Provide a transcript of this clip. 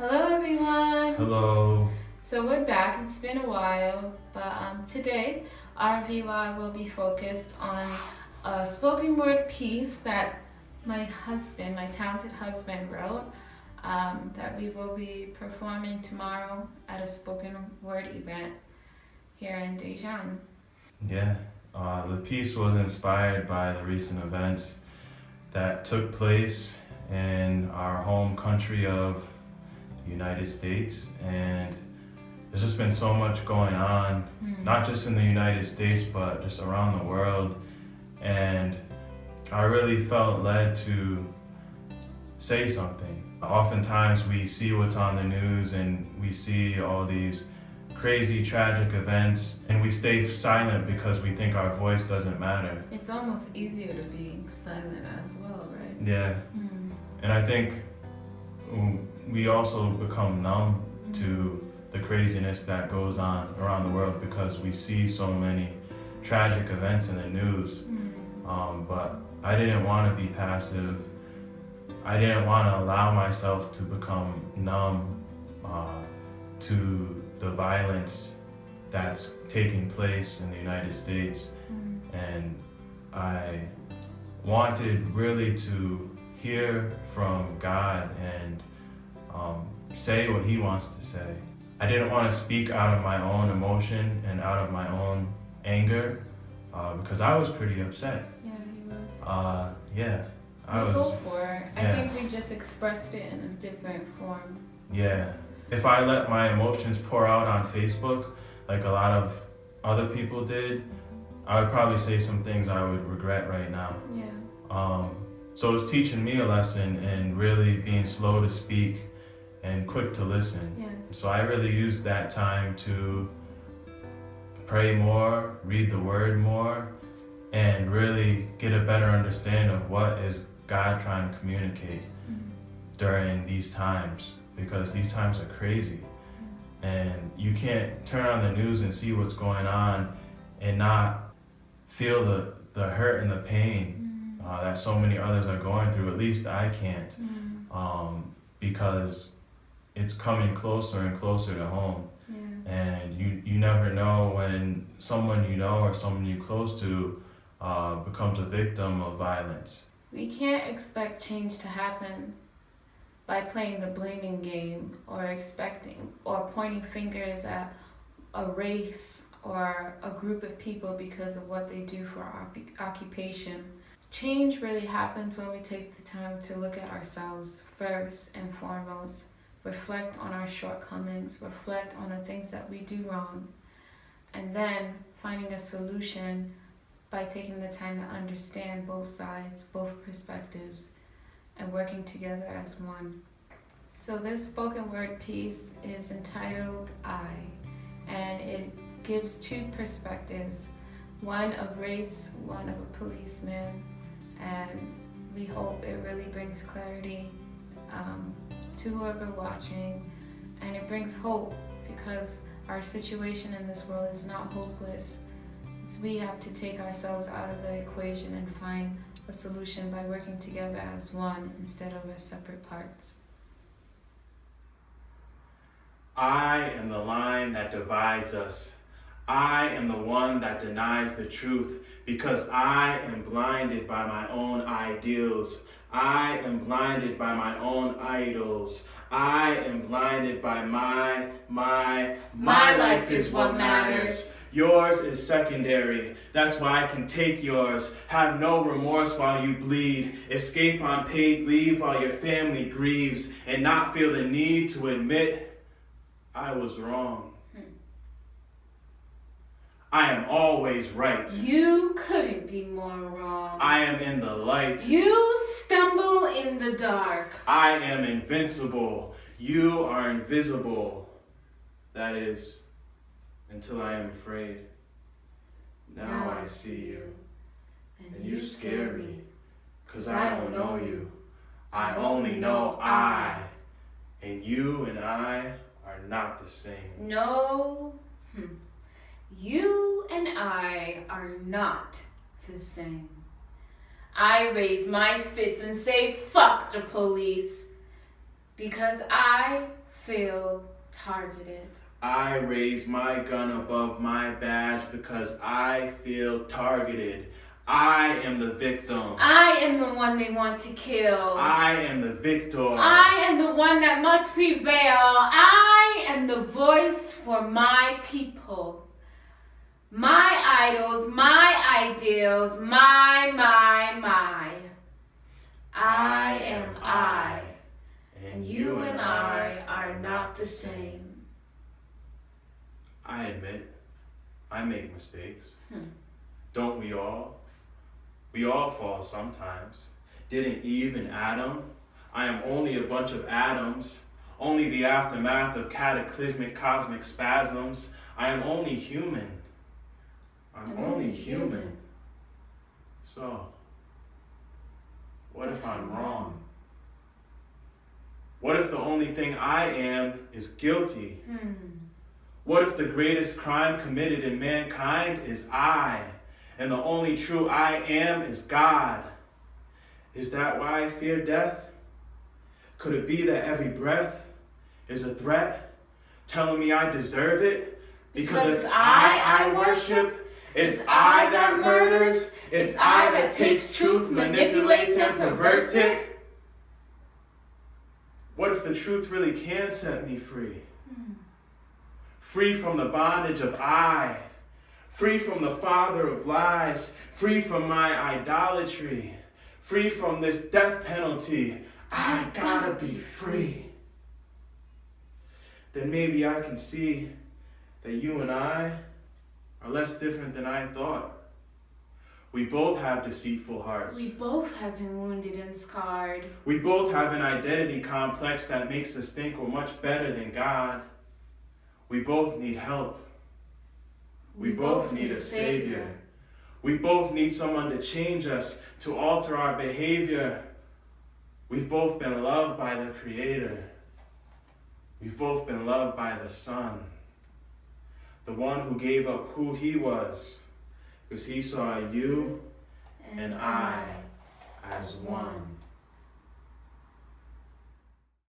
Hello everyone! Hello. So we're back, it's been a while, but today our Vlog will be focused on a spoken word piece that my talented husband wrote, that we will be performing tomorrow at a spoken word event here in Daejeon. Yeah, the piece was inspired by the recent events that took place in our home country of the United States, and there's just been so much going on, not just in the United States, but just around the world, and I really felt led to say something. Oftentimes we see what's on the news and we see all these crazy, tragic events, and we stay silent because we think our voice doesn't matter. It's almost easier to be silent as well, right? Yeah. And I think we also become numb to the craziness that goes on around the world because we see so many tragic events in the news. But I didn't want to be passive. I didn't want to allow myself to become numb to the violence that's taking place in the United States. And I wanted really to hear from God and say what He wants to say. I didn't want to speak out of my own emotion and out of my own anger because I was pretty upset. Yeah, he was. Go for it. Yeah. I think we just expressed it in a different form. Yeah. If I let my emotions pour out on Facebook, like a lot of other people did, I would probably say some things I would regret right now. Yeah. So it's teaching me a lesson in really being slow to speak and quick to listen. Yes. So I really used that time to pray more, read the Word more, and really get a better understanding of what is God trying to communicate during these times, because these times are crazy. And you can't turn on the news and see what's going on and not feel the hurt and the pain that so many others are going through. At least I can't, because it's coming closer and closer to home. Yeah. And you never know when someone you know or someone you're close to becomes a victim of violence. We can't expect change to happen by playing the blaming game or pointing fingers at a race or a group of people because of what they do for occupation. Change really happens when we take the time to look at ourselves first and foremost, reflect on our shortcomings, reflect on the things that we do wrong, and then finding a solution by taking the time to understand both sides, both perspectives, and working together as one. So this spoken word piece is entitled I, and it gives two perspectives, one of race, one of a policeman, and we hope it really brings clarity to whoever watching, and it brings hope because our situation in this world is not hopeless. We have to take ourselves out of the equation and find a solution by working together as one instead of as separate parts. I am the line that divides us. I am the one that denies the truth because I am blinded by my own ideals. I am blinded by my own idols. I am blinded by my life is what matters. Yours is secondary. That's why I can take yours. Have no remorse while you bleed. Escape on paid leave while your family grieves and not feel the need to admit I was wrong. I am always right. You couldn't be more wrong. I am in the light. You stumble in the dark. I am invincible. You are invisible. That is, until I am afraid. Now I see you. And you scare me. 'Cause I don't know you. I only know I. And you and I are not the same. No. You and I are not the same. I raise my fist and say, fuck the police. Because I feel targeted. I raise my gun above my badge because I feel targeted. I am the victim. I am the one they want to kill. I am the victor. I am the one that must prevail. I am the voice for my people. My idols, my ideals, my. I am I, and you and I are not the same. I admit, I make mistakes. Don't we all? We all fall sometimes. Didn't Eve and Adam? I am only a bunch of atoms, only the aftermath of cataclysmic cosmic spasms. I am only human. I'm only human. So, what if I'm wrong? What if the only thing I am is guilty? What if the greatest crime committed in mankind is I, and the only true I am is God? Is that why I fear death? Could it be that every breath is a threat, telling me I deserve it? Because it's I worship. It's I that murders. It's I that takes truth, manipulates, and perverts it. What if the truth really can set me free? Free from the bondage of I. Free from the father of lies. Free from my idolatry. Free from this death penalty. I gotta be free. Then maybe I can see that you and I are less different than I thought. We both have deceitful hearts. We both have been wounded and scarred. We both have an identity complex that makes us think we're much better than God. We both need help. We both need a savior. We both need someone to change us, to alter our behavior. We've both been loved by the Creator. We've both been loved by the Son, the one who gave up who he was, because he saw you and I as one.